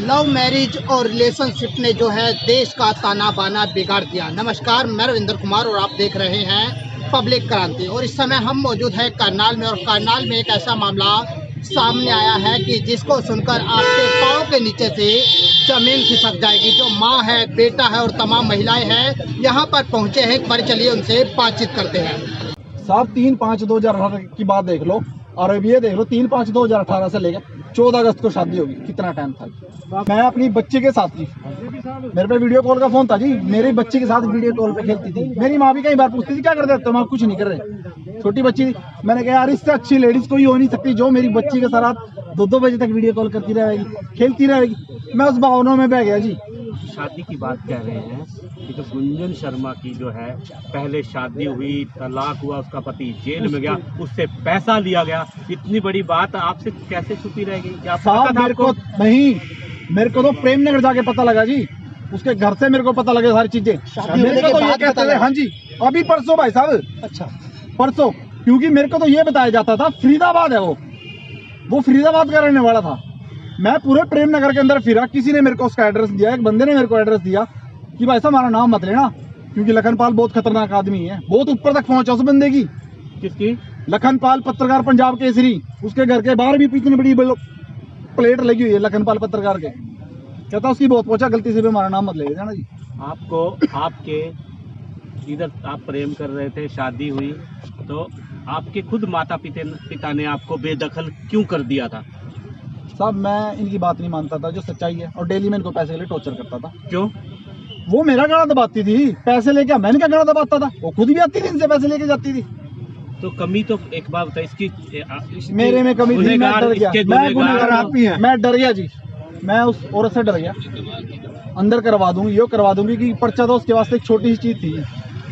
Love marriage और relationship ने जो है देश का ताना बाना बिगाड़ दिया। नमस्कार, मैं रविंद्र कुमार और आप देख रहे हैं पब्लिक क्रांति। और इस समय हम मौजूद हैं करनाल में, और करनाल में एक ऐसा मामला सामने आया है कि जिसको सुनकर आपके पाँव के नीचे से जमीन खिसक जाएगी। जो माँ है, बेटा है और तमाम महिलाएं हैं यहाँ पर पहुँचे हैं। एक बार चलिए उनसे बातचीत करते हैं। साहब 3/5/2018 की बात देख लो, और अब ये देख लो 3/5/2018 से लेकर 14 अगस्त को शादी होगी। कितना टाइम था। मैं अपनी बच्चे के साथ थी, मेरे पे वीडियो कॉल का फोन था जी। मेरी बच्ची के साथ वीडियो कॉल पे खेलती थी। मेरी माँ भी कई बार पूछती थी क्या कर रहे हो तुम, आप कुछ नहीं कर रहे, छोटी बच्ची। मैंने कहा यार इससे अच्छी लेडीज कोई हो नहीं सकती जो मेरी बच्ची के साथ 2-2 बजे तक वीडियो कॉल करती रहेगी, खेलती रहेगी। मैं उस भावना में बह गया जी। शादी की बात कह रहे हैं कि जो गुंजन शर्मा की जो है पहले शादी हुई, तलाक हुआ, उसका पति जेल में गया, उससे पैसा लिया गया, इतनी बड़ी बात आपसे कैसे छुपी रहेगी? क्या साहब मेरे को नहीं, मेरे को तो प्रेम नगर जाके पता लगा जी। उसके घर से मेरे को पता लगा सारी चीजें। मेरे को तो ये कहते थे, हाँ जी अभी परसों भाई साहब, अच्छा परसों, क्योंकि मेरे को तो ये बताया जाता था फरीदाबाद है वो फरीदाबाद का रहने वाला था। मैं पूरे प्रेम नगर के अंदर फिरा, किसी ने मेरे को उसका एड्रेस दिया, एक बंदे ने मेरे को एड्रेस दिया कि भाई साहब हमारा नाम मत लेना, क्योंकि लखनपाल बहुत खतरनाक आदमी है। बहुत ऊपर तक पहुंचा उस बंदे की। किसकी? लखनपाल पत्रकार, पंजाब केसरी। उसके घर के बाहर भी इतनी बड़ी प्लेट लगी हुई है लखनपाल पत्रकार के। कहता उसकी बहुत पहुंचा, गलती से भी हमारा नाम मत ले जाना जी। आपको आपके इधर आप प्रेम कर रहे थे, शादी हुई, तो आपके खुद माता पिता ने आपको बेदखल क्यों कर दिया था? साहब मैं इनकी बात नहीं मानता था, जो सच्चाई है, और डेली में इनको पैसे के लिए टॉर्चर करता था। क्यों? वो मेरा गाना दबाती थी पैसे लेके, मैंने क्या गाना दबाता था, वो खुद भी आती थी इनसे पैसे लेके जाती थी। तो कमी तो एक बात बताइए, इसकी मेरे में कमी थी, मैं डर गया। मैं डर गया जी, मैं उस औरत से डर गया। अंदर करवा दूंगी, यो करवा दूंगी कि पर्चा तो उसके वास्ते एक छोटी सी चीज थी,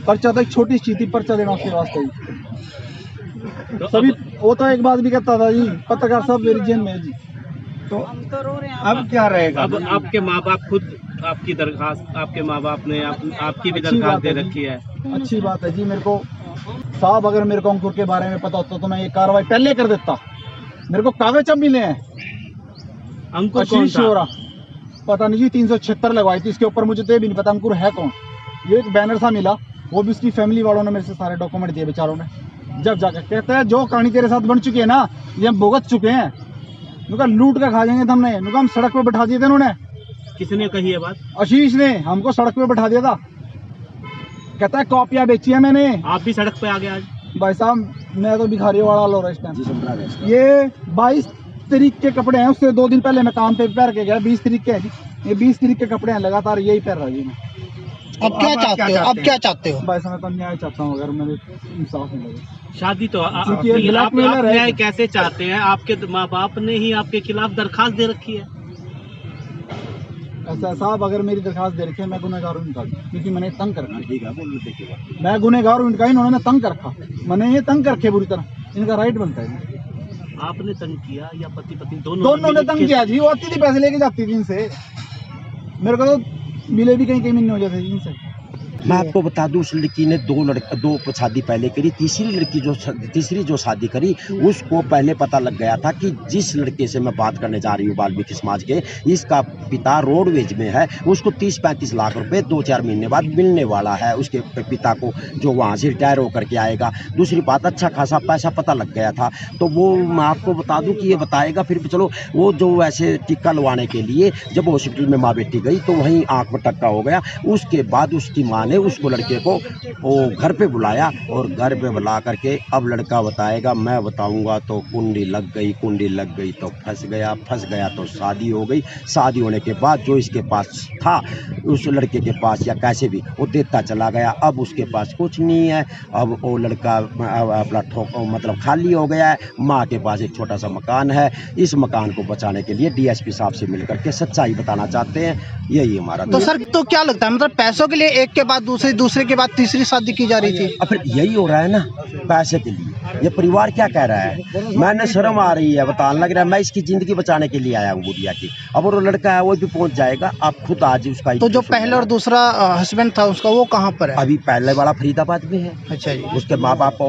पर्चा तो एक छोटी सी चीज थी, पर्चा देना उसके वास्ते तो सभी। वो तो एक बात भी कहता था जी, पत्रकार सब मेरी जेल में है जी। तो अब क्या रहेगा? अब आपके माँ बाप खुद आपकी दरखास्त, आपके माँ बाप ने आपकी भी दरखास्त दे रखी है। अच्छी बात है जी। मेरे को साहब अगर मेरे को अंकुर के बारे में पता होता तो मैं ये कार्रवाई पहले कर देता। मेरे को कागज अब मिले हैं। अंकुर कौन था? पता नहीं जी, 376 लगवाई थी इसके ऊपर, मुझे तो ये भी नहीं पता अंकुर है कौन। ये एक बैनर सा मिला, वो भी उसकी फैमिली वालों ने मेरे से सारे डॉक्यूमेंट दिए बेचारों ने। जब जाकर कहते हैं जो कहानी तेरे साथ बन चुकी है ना, ये हम भुगत चुके हैं, उनका लूट कर खा जाएंगे हमने। उनका हम सड़क पे बैठा दिए थे उन्होंने। किसने कही है बात? आशीष ने हमको सड़क पे बैठा दिया था। कहता है कॉपियां बेची है मैंने। आप भी सड़क पे आ गए आज? भाई साहब मैं तो भिखारी वाला लो रहा इस। ये 22 तारीख के कपड़े हैं, उससे 2 दिन पहले मैं काम पे पहन के गया। 20 तारीख के हैं जी, ये 20 तारीख के कपड़े हैं, लगातार यही पहन रहा जी मैं। अब क्या चाहते हो? अब क्या चाहते हो? भाई साहब मैं तो न्याय चाहता हूँ, अगर मेरे इंसाफ नहीं लगे। शादी तो आप ब्लैकमेलर है। न्याय कैसे चाहते हैं? आपके माँ बाप ने ही आपके खिलाफ दरखास्त दे रखी है। ऐसा साहब अगर मेरी दरखास्त दे रखी है, मैं गुनहगार हूँ इनका, क्योंकि मैंने तंग कर रखा। मैं गुनहगार हूँ इनका, इन्होंने तंग कर रखा, मैंने ये तंग कर रखे बुरी तरह। इनका राइट बनता है। आपने तंग किया या पति पत्नी दोनों ने तंग किया जी। वो आती थी पैसे लेके जाती थी इनसे, मेरे को तो मिले भी कहीं मिलने हो जाते थे इनसे। मैं आपको बता दूं, उस लड़की ने 2 शादी पहले करी। तीसरी जो शादी करी, उसको पहले पता लग गया था कि जिस लड़के से मैं बात करने जा रही हूँ वाल्मीकि समाज के, इसका पिता रोडवेज में है, उसको 30-35 लाख रुपए 2-4 महीने बाद मिलने वाला है उसके पिता को, जो वहाँ से रिटायर होकर के आएगा। दूसरी बात, अच्छा खासा पैसा पता लग गया था। तो वो मैं आपको बता दूं कि ये बताएगा फिर भी चलो। वो जो वैसे टीका लवाने के लिए जब हॉस्पिटल में माँ बेटी गई तो वहीं आँख में टक्का हो गया। उसके बाद उसकी माँ ने उसको लड़के को वो घर पे बुलाया, और घर पे बुला करके अब लड़का बताएगा, मैं बताऊंगा तो कुंडी लग गई तो फंस गया तो शादी हो गई। शादी होने के बाद जो इसके पास था उस लड़के के पास या कैसे भी वो देता चला गया। अब उसके पास कुछ नहीं है। अब वो लड़का अपना मतलब खाली हो गया है। माँ के पास एक छोटा सा मकान है। इस मकान को बचाने के लिए डीएसपी साहब से मिलकर के सच्चाई बताना चाहते हैं। यही हमारा। तो सर तो क्या लगता है, मतलब पैसों के लिए एक के बाद दूसरे के बाद तीसरी शादी की जा रही थी। अब फिर यही हो रहा है ना, पैसे के लिए। ये परिवार क्या कह रहा है, मैंने शर्म आ रही है, बताने लग रहा है मैं इसकी जिंदगी बचाने के लिए आया हूँ बुढ़िया की। अब वो लड़का है वो भी पहुंच जाएगा, आप खुद आज उसका। तो जो पहले और दूसरा हस्बैंड था उसका, वो कहाँ पर है? अभी पहले वाला फरीदाबाद में है। अच्छा जी। उसके माँ बाप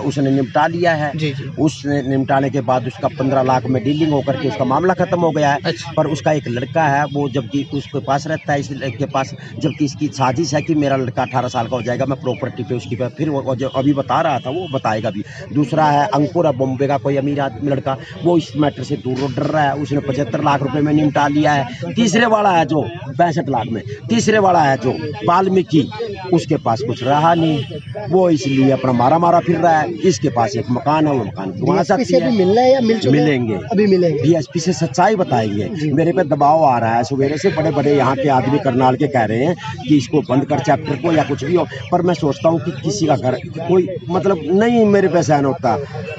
उसने निपटा लिया है। जी जी। उसने निपटाने के बाद उसका 15 लाख में डीलिंग होकर के उसका मामला खत्म हो गया है। अच्छा। पर उसका एक लड़का है, वो जबकि उसके पास रहता है, इस लड़के के पास, जबकि इसकी साजिश है कि मेरा लड़का 18 साल का हो जाएगा, मैं प्रॉपर्टी पे उसकी पे, फिर वो जो अभी बता रहा था वो बताएगा भी। दूसरा है अंकुर, बॉम्बे का कोई अमीर आदमी लड़का, वो इस मैटर से दूर डर रहा है, उसने 75 लाख रुपए में निपटा लिया है। तीसरे वाला है जो 65 लाख में, तीसरे वाला है जो वाल्मीकि, उसके पास कुछ रहा नहीं, वो इसलिए अपना मारा फिर रहा है। इसके पास एक मकान है, वो मकान दुआ सकती है। मिलना है या मिलेंगे, अभी मिलेंगे। डीएसपी से सच्चाई बताएंगे। मेरे पे दबाव आ रहा है सवेरे से, बड़े बड़े यहाँ के आदमी करनाल के कह रहे हैं कि इसको बंद कर चैप्टर को या कुछ भी हो, पर मैं सोचता हूँ कि किसी का घर कोई मतलब नहीं मेरे पे सहन होता।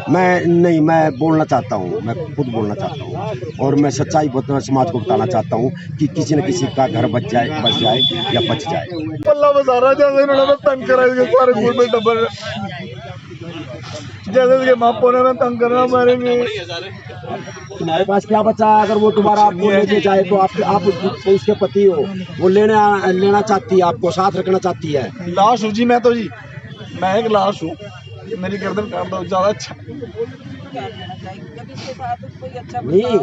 मैं बोलना चाहता हूँ, मैं खुद बोलना चाहता हूँ, और मैं सच्चाई समाज को बताना चाहता हूँ कि किसी न किसी का घर बच जाए या बच जाए। जैसे उसके बापों ने तंग करना मारेंगे। तुम्हारे पास क्या बचा है? अगर वो तुम्हारा आपको लेके जाए तो आप उसके पति हो, वो लेना चाहती है, आपको साथ रखना चाहती है। लाश हूँ जी, मैं तो जी मैं एक लाश हूँ, मेरी गर्दन काट दो, ज्यादा अच्छा नहीं।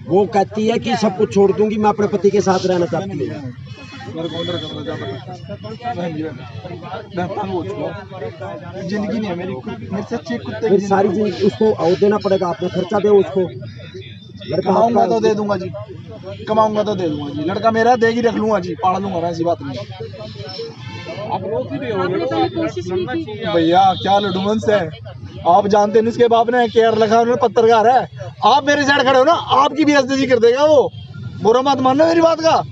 वो कहती है कि सब कुछ छोड़ दूंगी, मैं अपने पति के साथ रहना चाहती हूँ। जिंदगी नहीं है मेरे से अच्छी कुत्ते फिर सारी जिंदगी उसको और देना पड़ेगा, आपने खर्चा दे उसको। कमाऊंगा तो दे दूंगा जी, कमाऊंगा तो दे दूंगा जी। लड़का मेरा देगी रख लूंगा जी, पाल लूंगा मैं, ऐसी बात नहीं। भैया क्या लडुमंस है, आप जानते हैं उसके बाप ने केयर लगा, उन्होंने पत्रकार है। आप मेरे साइड खड़े हो ना, आपकी भी बेइज्जती कर देगा वो, बुरा मत मानना मेरी बात का।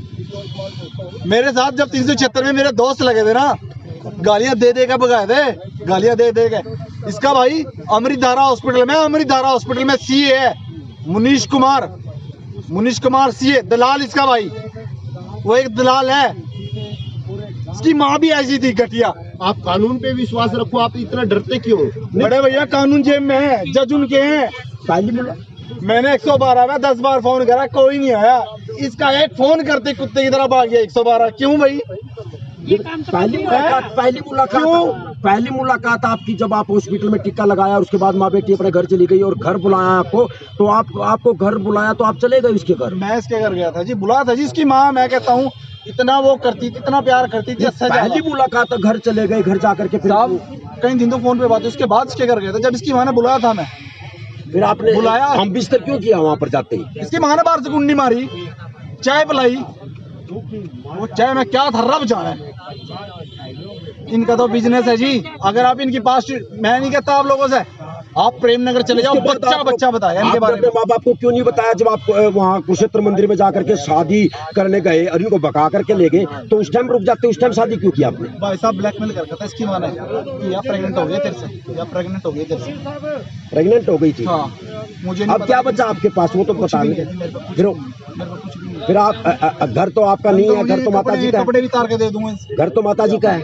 मेरे साथ जब 376 में मेरे दोस्त लगे थे ना, गालियां दे के भगाए थे, गालियां दे के। इसका भाई अमृतधारा हॉस्पिटल में सीए है, मुनीश कुमार सीए, दलाल इसका भाई, वो एक दलाल है। इसकी माँ भी ऐसी थी घटिया। आप कानून पे विश्वास रखो, आप इतना डरते क्यों? बड़े भैया कानून जेब में है, जज उनके हैं। मैंने 112 में 10 बार फोन करा, कोई नहीं आया। इसका एक फोन करते कुत्ते की तरह भाग गया 112। क्यों भाई? पहली मुलाकात आपकी जब आप हॉस्पिटल में टिक्का लगाया, उसके बाद माँ बेटी अपने घर चली गई और घर बुलाया आपको, तो आपको घर बुलाया तो आप चले गए उसके घर? मैं इसके घर गया था जी, बुलाया था जी। इसकी माँ, मैं कहता हूँ इतना वो करती थी, इतना प्यार करती थी। पहली मुलाकात घर चले गए, घर जाकर के फिर कई दिन तो फोन पे बात हुई, उसके बाद इसके घर गया था जब इसकी माँ ने बुलाया था। मैं फिर आपने बुलाया, हम बिस्तर क्यों किया वहाँ पर जाते ही? इसकी माँ ने बाहर से कुंडी मारी, चाय पिलाई, वो चाय में क्या था रब जाने। इनका तो बिजनेस है जी। अगर आप इनकी पास, मैं नहीं कहता आप लोगों से, आप प्रेम नगर चले जाओ, बच्चा बताया इनके बारे में। माँ बाप को क्यों नहीं बताया जब आप वहाँ कुरुक्षेत्र मंदिर में जाकर के शादी करने गए और इनको बका करके ले गए, तो उस टाइम रुक जाते, उस टाइम शादी क्यों किया आपने? भाई साहब ब्लैकमेल करता था इसकी माँ ने, या प्रेग्नेंट हो गई तेरे से, या प्रेग्नेंट हो गई तेरे से। प्रेग्नेंट हो गई थी? हाँ, मुझे अब क्या बचा आपके पास? वो तो बता नहीं। फिर आप घर तो आपका नहीं है, घर तो माता जी का है। कपड़े भी तार के दे दूंगा, घर तो माता जी का है,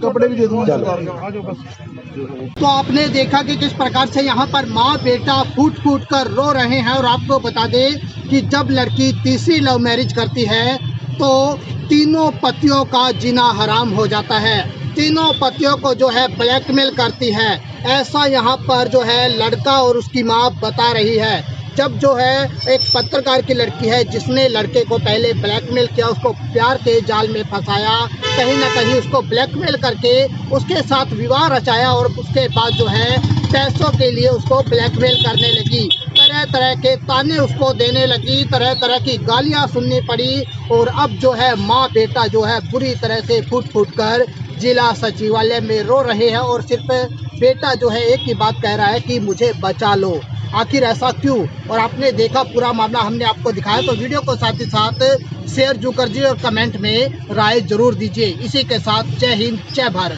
कपड़े भी दे दूंगा। तो आपने देखा कि किस प्रकार से यहाँ पर माँ बेटा फूट कर रो रहे हैं। और आपको बता दें कि जब लड़की तीसरी लव मैरिज करती है तो तीनों पतियों का जीना हराम हो जाता है, तीनों पतियों को जो है ब्लैकमेल करती है। ऐसा यहाँ पर जो है लड़का और उसकी माँ बता रही है। जब जो है एक पत्रकार की लड़की है जिसने लड़के को पहले ब्लैकमेल किया, उसको प्यार के जाल में फंसाया, कहीं ना कहीं उसको ब्लैकमेल करके उसके साथ विवाह रचाया, और उसके बाद जो है पैसों के लिए उसको ब्लैकमेल करने लगी, तरह तरह के ताने उसको देने लगी, तरह तरह की गालियां सुननी पड़ी। और अब जो है माँ बेटा जो है बुरी तरह से फूट कर जिला सचिवालय में रो रहे हैं। और सिर्फ बेटा जो है एक ही बात कह रहा है कि मुझे बचा लो। आखिर ऐसा क्यों? और आपने देखा पूरा मामला, हमने आपको दिखाया। तो वीडियो को साथ ही साथ शेयर जरूर कीजिए और कमेंट में राय जरूर दीजिए। इसी के साथ जय हिंद, जय भारत।